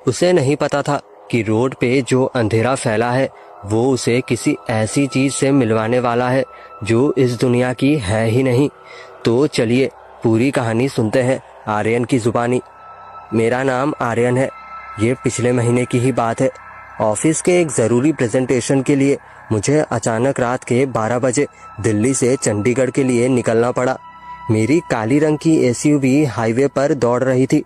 उसे नहीं पता था कि रोड पे जो अंधेरा फैला है वो उसे किसी ऐसी चीज से मिलवाने वाला है जो इस दुनिया की है ही नहीं। तो चलिए पूरी कहानी सुनते हैं आर्यन की जुबानी। मेरा नाम आर्यन है। ये पिछले महीने की ही बात है। ऑफिस के एक ज़रूरी प्रेजेंटेशन के लिए मुझे अचानक रात के 12 बजे दिल्ली से चंडीगढ़ के लिए निकलना पड़ा। मेरी काली रंग की एसयूवी हाईवे पर दौड़ रही थी।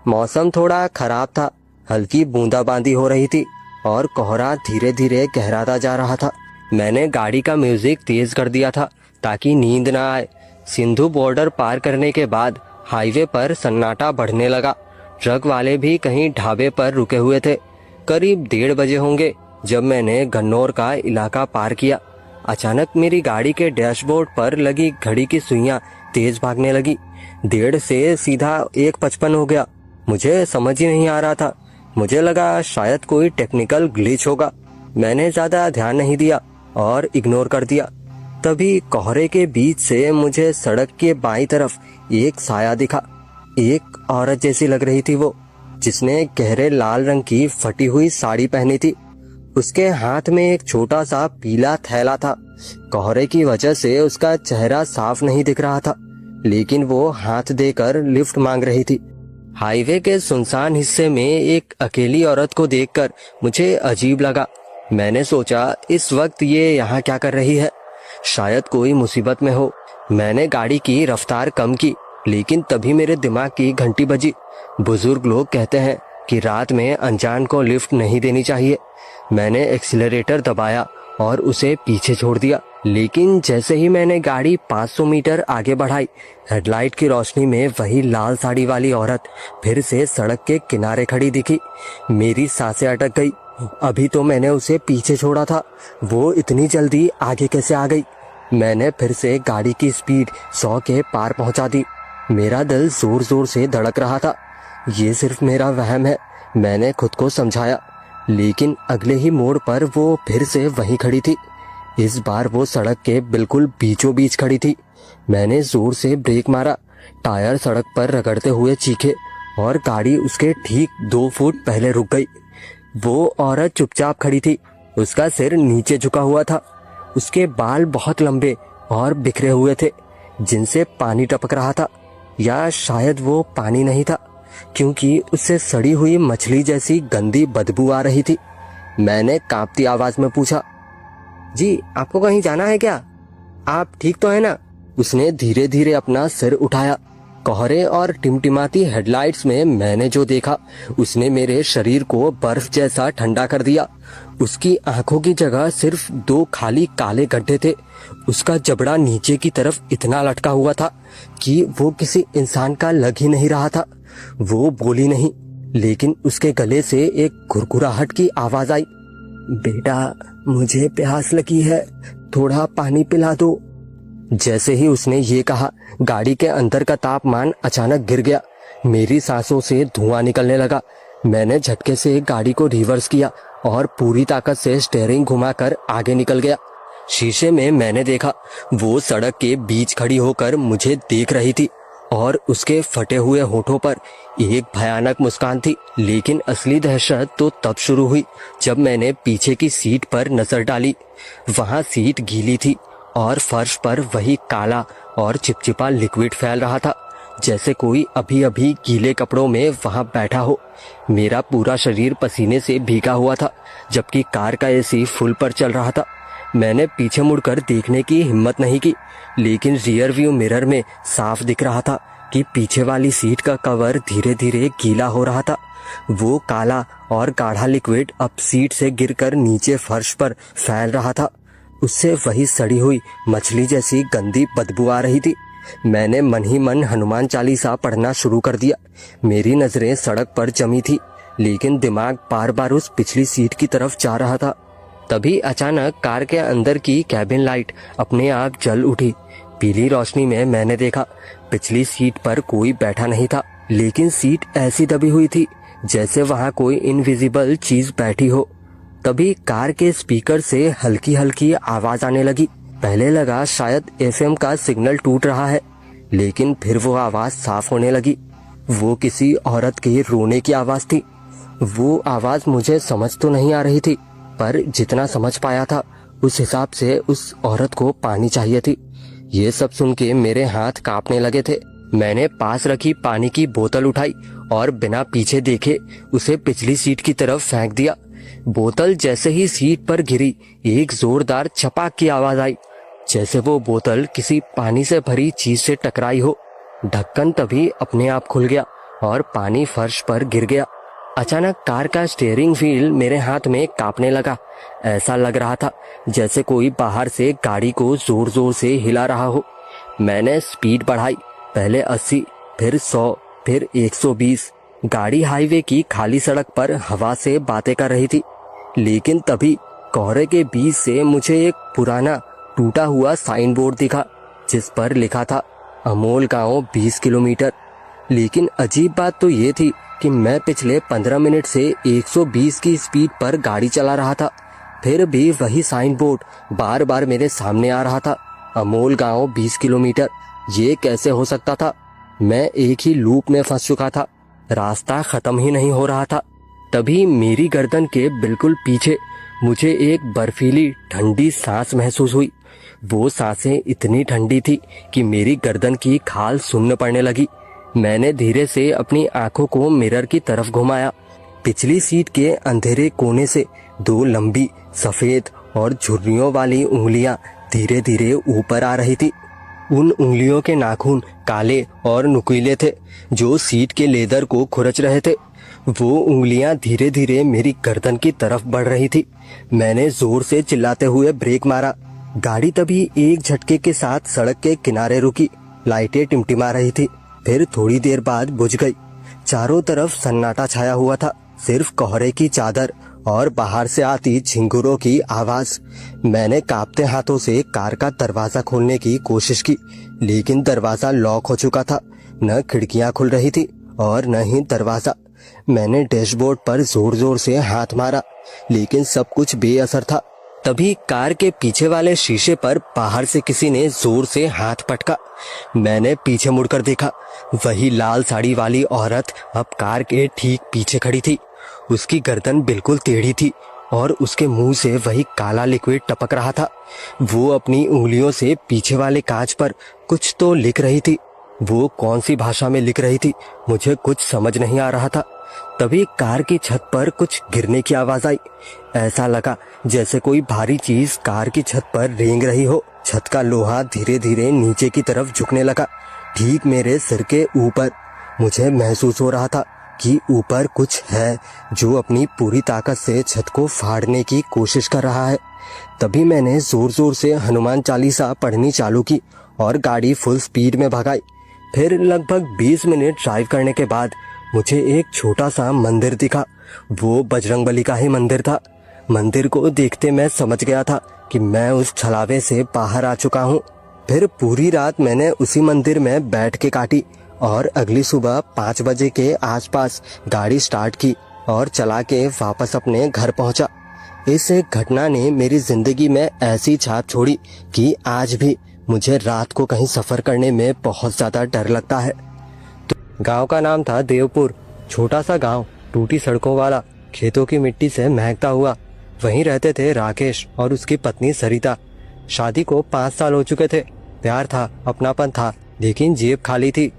मौसम थोड़ा खराब था, हल्की बूंदाबांदी हो रही थी और कोहरा धीरे धीरे गहराता जा रहा था। मैंने गाड़ी का म्यूजिक तेज कर दिया था ताकि नींद ना आए। सिंधु बॉर्डर पार करने के बाद हाईवे पर सन्नाटा बढ़ने लगा। ट्रक वाले भी कहीं ढाबे पर रुके हुए थे। करीब 1:30 बजे होंगे जब मैंने गन्नौर का इलाका पार किया। अचानक मेरी गाड़ी के डैशबोर्ड पर लगी घड़ी की सुइयां तेज भागने लगी। 1:30 से सीधा 1:55 हो गया। मुझे समझ ही नहीं आ रहा था। मुझे लगा शायद कोई टेक्निकल ग्लिच होगा। मैंने ज्यादा ध्यान नहीं दिया और इग्नोर कर दिया। तभी कोहरे के बीच से मुझे सड़क के बाईं तरफ एक साया दिखा। एक औरत जैसी लग रही थी वो, जिसने गहरे लाल रंग की फटी हुई साड़ी पहनी थी। उसके हाथ में एक छोटा सा पीला थैला था। कोहरे की वजह से उसका चेहरा साफ नहीं दिख रहा था, लेकिन वो हाथ देकर लिफ्ट मांग रही थी। हाईवे के सुनसान हिस्से में एक अकेली औरत को देखकर मुझे अजीब लगा। मैंने सोचा इस वक्त ये यहाँ क्या कर रही है, शायद कोई मुसीबत में हो। मैंने गाड़ी की रफ्तार कम की, लेकिन तभी मेरे दिमाग की घंटी बजी। बुजुर्ग लोग कहते हैं कि रात में अनजान को लिफ्ट नहीं देनी चाहिए। मैंने एक्सीलरेटर दबाया और उसे पीछे छोड़ दिया, लेकिन जैसे ही मैंने गाड़ी 500 मीटर आगे बढ़ाई, हेडलाइट की रोशनी में वही लाल साड़ी वाली औरत फिर से सड़क के किनारे खड़ी दिखी। मेरी सांसें अटक गई। अभी तो मैंने उसे पीछे छोड़ा था, वो इतनी जल्दी आगे कैसे आ गई। मैंने फिर से गाड़ी की स्पीड 100 के पार पहुंचा दी। मेरा दिल जोर जोर से धड़क रहा था। ये सिर्फ मेरा वहम है, मैंने खुद को समझाया। लेकिन अगले ही मोड़ पर वो फिर से वहीं खड़ी थी। इस बार वो सड़क के बिल्कुल बीचों बीच खड़ी थी। मैंने जोर से ब्रेक मारा। टायर सड़क पर रगड़ते हुए चीखे और गाड़ी उसके ठीक 2 फुट पहले रुक गई। वो औरत चुपचाप खड़ी थी। उसका सिर नीचे झुका हुआ था। उसके बाल बहुत लंबे और बिखरे हुए थे, जिनसे पानी टपक रहा था। या शायद वो पानी नहीं था, क्योंकि उससे सड़ी हुई मछली जैसी गंदी बदबू आ रही थी। मैंने कांपती आवाज में पूछा, जी आपको कहीं जाना है क्या? आप ठीक तो है ना? उसने धीरे धीरे अपना सिर उठाया। कोहरे और टिमटिमाती हेडलाइट्स में मैंने जो देखा, उसने मेरे शरीर को बर्फ जैसा ठंडा कर दिया। उसकी आंखों की जगह सिर्फ 2 खाली काले गड्ढे थे। उसका जबड़ा नीचे की तरफ इतना लटका हुआ था कि वो किसी इंसान का लग ही नहीं रहा था। वो बोली नहीं, लेकिन उसके गले से एक घुरघुराहट की आवाज आई, बेटा मुझे प्यास लगी है, थोड़ा पानी पिला दो। जैसे ही उसने ये कहा, गाड़ी के अंदर का तापमान अचानक गिर गया। मेरी सांसों से धुआं निकलने लगा। मैंने झटके से गाड़ी को रिवर्स किया और पूरी ताकत से स्टीयरिंग घुमाकर आगे निकल गया। शीशे में मैंने देखा, वो सड़क के बीच खड़ी होकर मुझे देख रही थी और उसके फटे हुए होठों पर एक भयानक मुस्कान थी। लेकिन असली दहशत तो तब शुरू हुई जब मैंने पीछे की सीट पर नजर डाली। वहां सीट गीली थी और फर्श पर वही काला और चिपचिपा लिक्विड फैल रहा था, जैसे कोई अभी अभी गीले कपड़ों में वहां बैठा हो। मेरा पूरा शरीर पसीने से भीगा हुआ था, जबकि कार का एसी फुल पर चल रहा था। मैंने पीछे मुड़कर देखने की हिम्मत नहीं की, लेकिन रियर व्यू मिरर में साफ दिख रहा था कि पीछे वाली सीट का कवर धीरे धीरे गीला हो रहा था। वो काला और गाढ़ा लिक्विड अब सीट से गिरकर नीचे फर्श पर फैल रहा था। उससे वही सड़ी हुई मछली जैसी गंदी बदबू आ रही थी। मैंने मन ही मन हनुमान चालीसा पढ़ना शुरू कर दिया। मेरी नजरें सड़क पर जमी थी, लेकिन दिमाग बार बार उस पिछली सीट की तरफ जा रहा था। तभी अचानक कार के अंदर की कैबिन लाइट अपने आप जल उठी। पीली रोशनी में मैंने देखा, पिछली सीट पर कोई बैठा नहीं था, लेकिन सीट ऐसी दबी हुई थी जैसे वहां कोई इनविजिबल चीज बैठी हो। तभी कार के स्पीकर से हल्की हल्की आवाज आने लगी। पहले लगा शायद एफएम का सिग्नल टूट रहा है, लेकिन फिर वो आवाज साफ होने लगी। वो किसी औरत के रोने की आवाज थी। वो आवाज मुझे समझ तो नहीं आ रही थी, पर जितना समझ पाया था उस हिसाब से उस औरत को पानी चाहिए थी। ये सब सुन के मेरे हाथ कांपने लगे थे। मैंने पास रखी पानी की बोतल उठाई और बिना पीछे देखे उसे पिछली सीट की तरफ फेंक दिया। बोतल जैसे ही सीट पर गिरी, एक जोरदार छपाक की आवाज आई, जैसे वो बोतल किसी पानी से भरी चीज से टकराई हो। ढक्कन तभी अपने आप खुल गया और पानी फर्श पर गिर गया। अचानक कार का स्टीयरिंग व्हील मेरे हाथ में कांपने लगा। ऐसा लग रहा था जैसे कोई बाहर से गाड़ी को जोर जोर से हिला रहा हो। मैंने स्पीड बढ़ाई, पहले 80, फिर 100, फिर 120। गाड़ी हाईवे की खाली सड़क पर हवा से बातें कर रही थी। लेकिन तभी कोहरे के बीच से मुझे एक पुराना टूटा हुआ साइन बोर्ड दिखा, जिस पर लिखा था अमोल गांव 20 किलोमीटर। लेकिन अजीब बात तो ये थी कि मैं पिछले 15 मिनट से 120 की स्पीड पर गाड़ी चला रहा था, फिर भी वही साइन बोर्ड बार बार मेरे सामने आ रहा था, अमोल गांव 20 किलोमीटर। ये कैसे हो सकता था? मैं एक ही लूप में फंस चुका था, रास्ता खत्म ही नहीं हो रहा था। तभी मेरी गर्दन के बिल्कुल पीछे मुझे एक बर्फीली ठंडी सांस महसूस हुई। वो सांसें इतनी ठंडी थी कि मेरी गर्दन की खाल सुन्न पड़ने लगी। मैंने धीरे से अपनी आंखों को मिरर की तरफ घुमाया। पिछली सीट के अंधेरे कोने से 2 लंबी सफेद और झुर्रियों वाली उंगलियां धीरे धीरे ऊपर आ रही थी। उन उंगलियों के नाखून काले और नुकीले थे, जो सीट के लेदर को खुरच रहे थे। वो उंगलियां धीरे धीरे मेरी गर्दन की तरफ बढ़ रही थी। मैंने जोर से चिल्लाते हुए ब्रेक मारा। गाड़ी तभी एक झटके के साथ सड़क के किनारे रुकी। लाइटें टिमटिमा रही थी, फिर थोड़ी देर बाद बुझ गई। चारों तरफ सन्नाटा छाया हुआ था, सिर्फ कोहरे की चादर और बाहर से आती झिंगुरों की आवाज। मैंने कांपते हाथों से कार का दरवाजा खोलने की कोशिश की, लेकिन दरवाजा लॉक हो चुका था। न खिड़कियां खुल रही थी और न ही दरवाजा। मैंने डैशबोर्ड पर जोर जोर से हाथ मारा, लेकिन सब कुछ बेअसर था। तभी कार के पीछे वाले शीशे पर बाहर से किसी ने जोर से हाथ पटका। मैंने पीछे मुड़कर देखा, वही लाल साड़ी वाली औरत अब कार के ठीक पीछे खड़ी थी। उसकी गर्दन बिल्कुल टेढ़ी थी और उसके मुंह से वही काला लिक्विड टपक रहा था। वो अपनी उंगलियों से पीछे वाले कांच पर कुछ तो लिख रही थी। वो कौन सी भाषा में लिख रही थी, मुझे कुछ समझ नहीं आ रहा था। तभी कार की छत पर कुछ गिरने की आवाज आई। ऐसा लगा जैसे कोई भारी चीज कार की छत पर रेंग रही हो। छत का लोहा धीरे धीरे नीचे की तरफ झुकने लगा, ठीक मेरे सिर के ऊपर। मुझे महसूस हो रहा था कि ऊपर कुछ है जो अपनी पूरी ताकत से छत को फाड़ने की कोशिश कर रहा है। तभी मैंने जोर जोर से हनुमान चालीसा पढ़नी चालू की और गाड़ी फुल स्पीड में भगाई। फिर लगभग 20 मिनट ड्राइव करने के बाद मुझे एक छोटा सा मंदिर दिखा। वो बजरंगबली का ही मंदिर था। मंदिर को देखते मैं समझ गया था कि मैं उस छलावे से बाहर आ चुका हूँ। फिर पूरी रात मैंने उसी मंदिर में बैठ के काटी और अगली सुबह 5 बजे के आसपास गाड़ी स्टार्ट की और चला के वापस अपने घर पहुंचा। इस एक घटना ने मेरी जिंदगी में ऐसी छाप छोड़ी कि आज भी मुझे रात को कहीं सफर करने में बहुत ज्यादा डर लगता है। गांव का नाम था देवपुर। छोटा सा गांव, टूटी सड़कों वाला, खेतों की मिट्टी से महकता हुआ। वहीं रहते थे राकेश और उसकी पत्नी सरिता। शादी को 5 साल हो चुके थे। प्यार था, अपनापन था, लेकिन जेब खाली थी।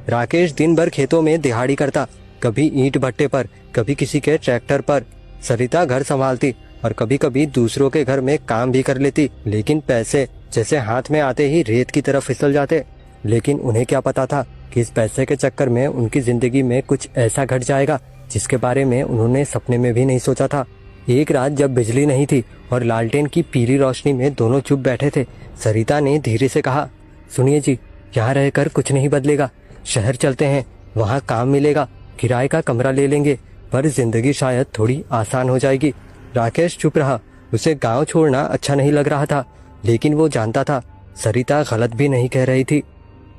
राकेश दिन भर खेतों में दिहाड़ी करता, कभी ईंट भट्टे पर, कभी किसी के ट्रैक्टर पर। सरिता घर संभालती और कभी कभी दूसरों के घर में काम भी कर लेती, लेकिन पैसे जैसे हाथ में आते ही रेत की तरफ फिसल जाते। लेकिन उन्हें क्या पता था कि इस पैसे के चक्कर में उनकी जिंदगी में कुछ ऐसा घट जाएगा जिसके बारे में उन्होंने सपने में भी नहीं सोचा था। एक रात जब बिजली नहीं थी और लालटेन की पीली रोशनी में दोनों चुप बैठे थे, सरिता ने धीरे से कहा, सुनिए जी, यहाँ रहकर कुछ नहीं बदलेगा। शहर चलते हैं, वहाँ काम मिलेगा, किराए का कमरा ले लेंगे, पर जिंदगी शायद थोड़ी आसान हो जाएगी। राकेश चुप रहा। उसे गांव छोड़ना अच्छा नहीं लग रहा था, लेकिन वो जानता था सरिता गलत भी नहीं कह रही थी।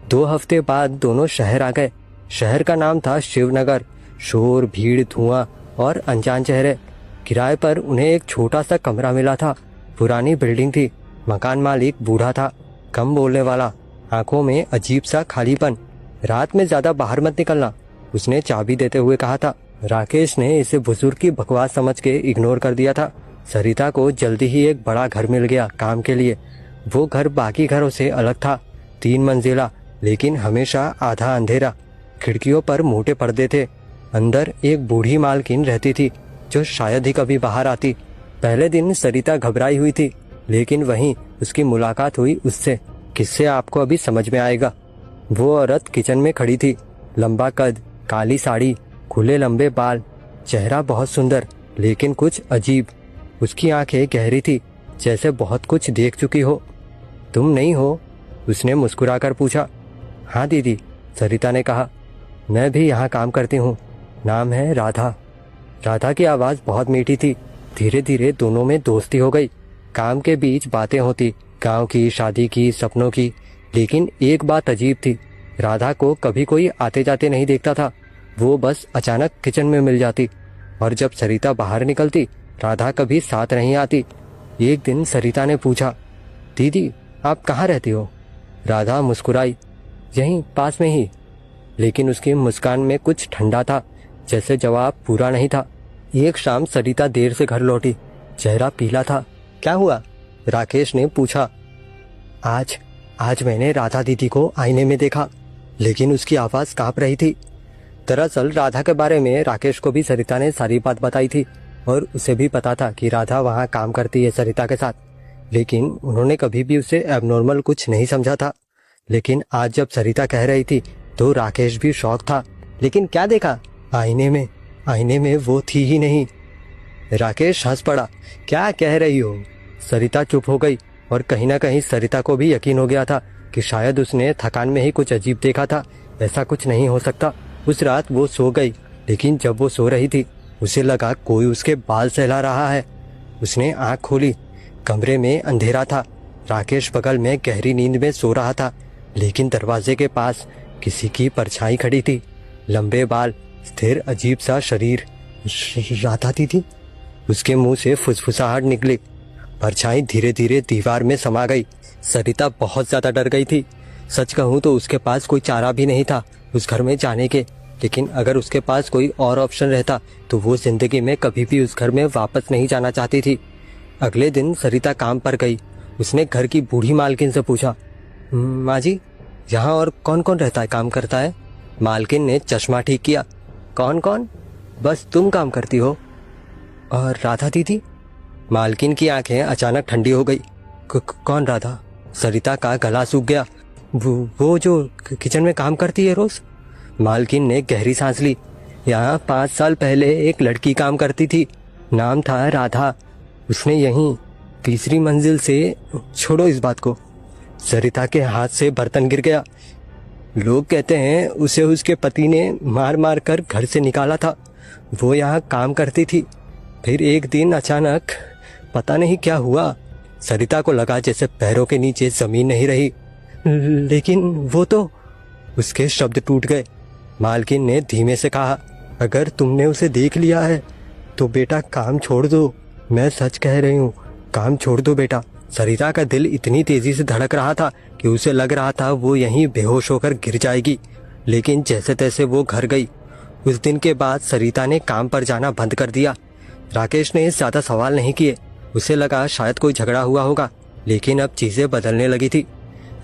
2 हफ्ते बाद दोनों शहर आ गए। शहर का नाम था शिवनगर। शोर, भीड़, धुआं और अनजान चेहरे। किराए पर उन्हें एक छोटा सा कमरा मिला था। पुरानी बिल्डिंग थी। मकान मालिक बूढ़ा था, कम बोलने वाला, आंखों में अजीब सा खालीपन। रात में ज्यादा बाहर मत निकलना, उसने चाबी देते हुए कहा था। राकेश ने इसे बुजुर्ग की बकवास समझ के इग्नोर कर दिया था। सरिता को जल्दी ही एक बड़ा घर मिल गया काम के लिए। वो घर बाकी घरों से अलग था, 3 मंजिला, लेकिन हमेशा आधा अंधेरा। खिड़कियों पर मोटे पर्दे थे। अंदर एक बूढ़ी मालकिन रहती थी जो शायद ही कभी बाहर आती। पहले दिन सरिता घबराई हुई थी, लेकिन वहीं उसकी मुलाकात हुई उससे। किससे आपको अभी समझ में आएगा। वो औरत किचन में खड़ी थी, लंबा कद, काली साड़ी, खुले लंबे बाल, चेहरा बहुत सुंदर लेकिन कुछ अजीब। उसकी आंखें गहरी थी, जैसे बहुत कुछ देख चुकी हो। तुम नहीं हो? उसने मुस्कुराकर पूछा। हाँ दीदी, सरिता ने कहा। मैं भी यहाँ काम करती हूँ, नाम है राधा। राधा की आवाज़ बहुत मीठी थी। धीरे धीरे दोनों में दोस्ती हो गई। काम के बीच बातें होती, गांव की, शादी की, सपनों की। लेकिन एक बात अजीब थी, राधा को कभी कोई आते जाते नहीं देखता था। वो बस अचानक किचन में मिल जाती, और जब सरिता बाहर निकलती राधा कभी साथ नहीं आती। एक दिन सरिता ने पूछा, दीदी आप कहाँ रहती हो? राधा मुस्कुराई, यहीं पास में ही। लेकिन उसकी मुस्कान में कुछ ठंडा था, जैसे जवाब पूरा नहीं था। एक शाम सरिता देर से घर लौटी, चेहरा पीला था। क्या हुआ? राकेश ने पूछा। आज मैंने राधा दीदी को आईने में देखा, लेकिन उसकी आवाज़ कांप रही थी। दरअसल राधा के बारे में राकेश को भी सरिता ने सारी बात बताई थी, और उसे भी पता था कि राधा वहाँ काम करती है सरिता के साथ। लेकिन उन्होंने कभी भी उसे एबनॉर्मल कुछ नहीं समझा था। लेकिन आज जब सरिता कह रही थी तो राकेश भी शॉक था। लेकिन क्या देखा? आईने में वो थी ही नहीं। राकेश हंस पड़ा। क्या कह रही हो? सरिता चुप हो गई, और कहीं ना कहीं सरिता को भी यकीन हो गया था कि शायद उसने थकान में ही कुछ अजीब देखा था। ऐसा कुछ नहीं हो सकता। उस रात वो सो गई, लेकिन जब वो सो रही थी उसे लगा कोई उसके बाल सहला रहा है। उसने आंख खोली। कमरे में अंधेरा था। राकेश बगल में गहरी नींद में सो रहा था, लेकिन दरवाजे के पास किसी की परछाई खड़ी थी। लंबे बाल, स्थिर अजीब सा शरीर। राधा थी। उसके मुंह से फुसफुसाहट निकली। परछाई धीरे धीरे दीवार में समा गई। सरिता बहुत ज्यादा डर गई थी। सच कहूँ तो उसके पास कोई चारा भी नहीं था उस घर में जाने के। लेकिन अगर उसके पास कोई और ऑप्शन रहता तो वो जिंदगी में कभी भी उस घर में वापस नहीं जाना चाहती थी। अगले दिन सरिता काम पर गई। उसने घर की बूढ़ी मालकिन से पूछा, माँ जी, यहाँ और कौन कौन रहता है, काम करता है? मालकिन ने चश्मा ठीक किया। कौन कौन? बस तुम काम करती हो। और राधा दीदी? मालकिन की आंखें अचानक ठंडी हो गई। कौन राधा? सरिता का गला सूख गया। वो जो किचन में काम करती है रोज? मालकिन ने गहरी सांस ली। यहाँ 5 साल पहले एक लड़की काम करती थी, नाम था राधा। उसने यहीं 3री मंजिल से। छोड़ो इस बात को। सरिता के हाथ से बर्तन गिर गया। लोग कहते हैं उसे उसके पति ने मार मार कर घर से निकाला था। वो यहाँ काम करती थी। फिर एक दिन अचानक पता नहीं क्या हुआ, सरिता को लगा जैसे पैरों के नीचे जमीन नहीं रही। लेकिन वो तो। उसके शब्द टूट गए। मालकिन ने धीमे से कहा, अगर तुमने उसे देख लिया है तो बेटा काम छोड़ दो। मैं सच कह रही हूँ, काम छोड़ दो बेटा। सरिता का दिल इतनी तेजी से धड़क रहा था कि उसे लग रहा था वो यहीं बेहोश होकर गिर जाएगी। लेकिन जैसे तैसे वो घर गई। उस दिन के बाद सरिता ने काम पर जाना बंद कर दिया। राकेश ने ज्यादा सवाल नहीं किए। उसे लगा शायद कोई झगड़ा हुआ होगा, लेकिन अब चीजें बदलने लगी थी।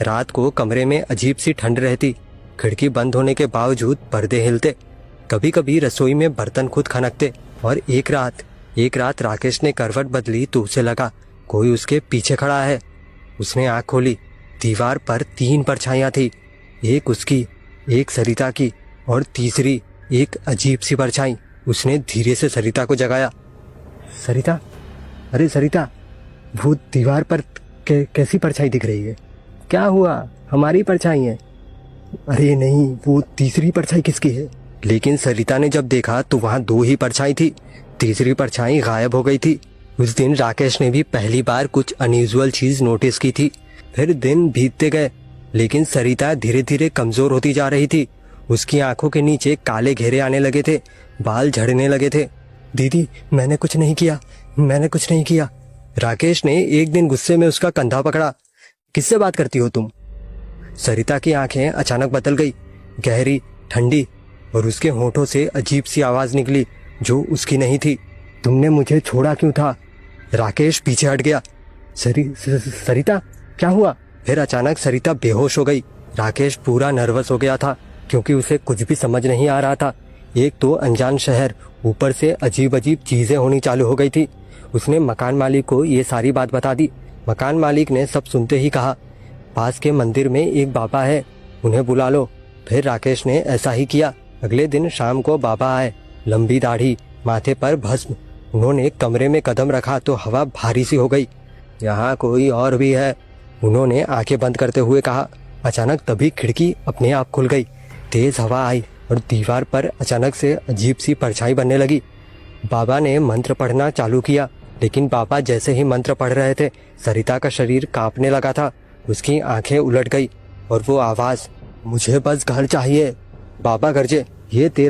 रात को कमरे में अजीब सी ठंड रहती। खिड़की बंद होने के बावजूद पर्दे हिलते। कभी कभी रसोई में बर्तन खुद खनकते। और एक रात राकेश ने करवट बदली तो उसे लगा कोई उसके पीछे खड़ा है। उसने आंख खोली। दीवार पर 3 परछाइयां थी। एक उसकी, एक सरिता की, और तीसरी एक अजीब सी परछाई। उसने धीरे से सरिता को जगाया। सरिता, अरे सरिता, वो दीवार पर कैसी परछाई दिख रही है? क्या हुआ? हमारी परछाई है। अरे नहीं, वो तीसरी परछाई किसकी है? लेकिन सरिता ने जब देखा तो वहाँ 2 ही परछाई थी। तीसरी परछाई गायब हो गई थी। उस दिन राकेश ने भी पहली बार कुछ अनयूजुअल चीज नोटिस की थी। फिर दिन बीतते गए, लेकिन सरिता धीरे धीरे कमजोर होती जा रही थी। उसकी आंखों के नीचे काले घेरे आने लगे थे, बाल झड़ने लगे थे। दीदी, मैंने कुछ नहीं किया। राकेश ने एक दिन गुस्से में उसका कंधा पकड़ा। किससे बात करती हो तुम? सरिता की आंखें अचानक बदल गई, गहरी, ठंडी। और उसके होठों से अजीब सी आवाज निकली जो उसकी नहीं थी। तुमने मुझे छोड़ा क्यों था? राकेश पीछे हट गया। सरिता क्या हुआ? फिर अचानक सरिता बेहोश हो गई। राकेश पूरा नर्वस हो गया था क्योंकि उसे कुछ भी समझ नहीं आ रहा था। एक तो अनजान शहर, ऊपर से अजीब अजीब चीजें होनी चालू हो गई थी। उसने मकान मालिक को ये सारी बात बता दी। मकान मालिक ने सब सुनते ही कहा, पास के मंदिर में एक बाबा है, उन्हें बुला लो। फिर राकेश ने ऐसा ही किया। अगले दिन शाम को बाबा आए, लंबी दाढ़ी, माथे पर भस्म। उन्होंने कमरे में कदम रखा तो हवा भारी सी हो गई। यहाँ कोई और भी है, उन्होंने आंखें बंद करते हुए कहा। अचानक तभी खिड़की अपने आप खुल गई। तेज हवा आई और दीवार पर अचानक से अजीब सी परछाई बनने लगी। बाबा ने मंत्र पढ़ना चालू किया, लेकिन बाबा जैसे ही मंत्र पढ़ रहे थे, सरिता का शरीर कांपने लगा था। उसकी आंखें उलट गई और वो आवाज, मुझे बस घर चाहिए। बाबा गरजे, ये तेरा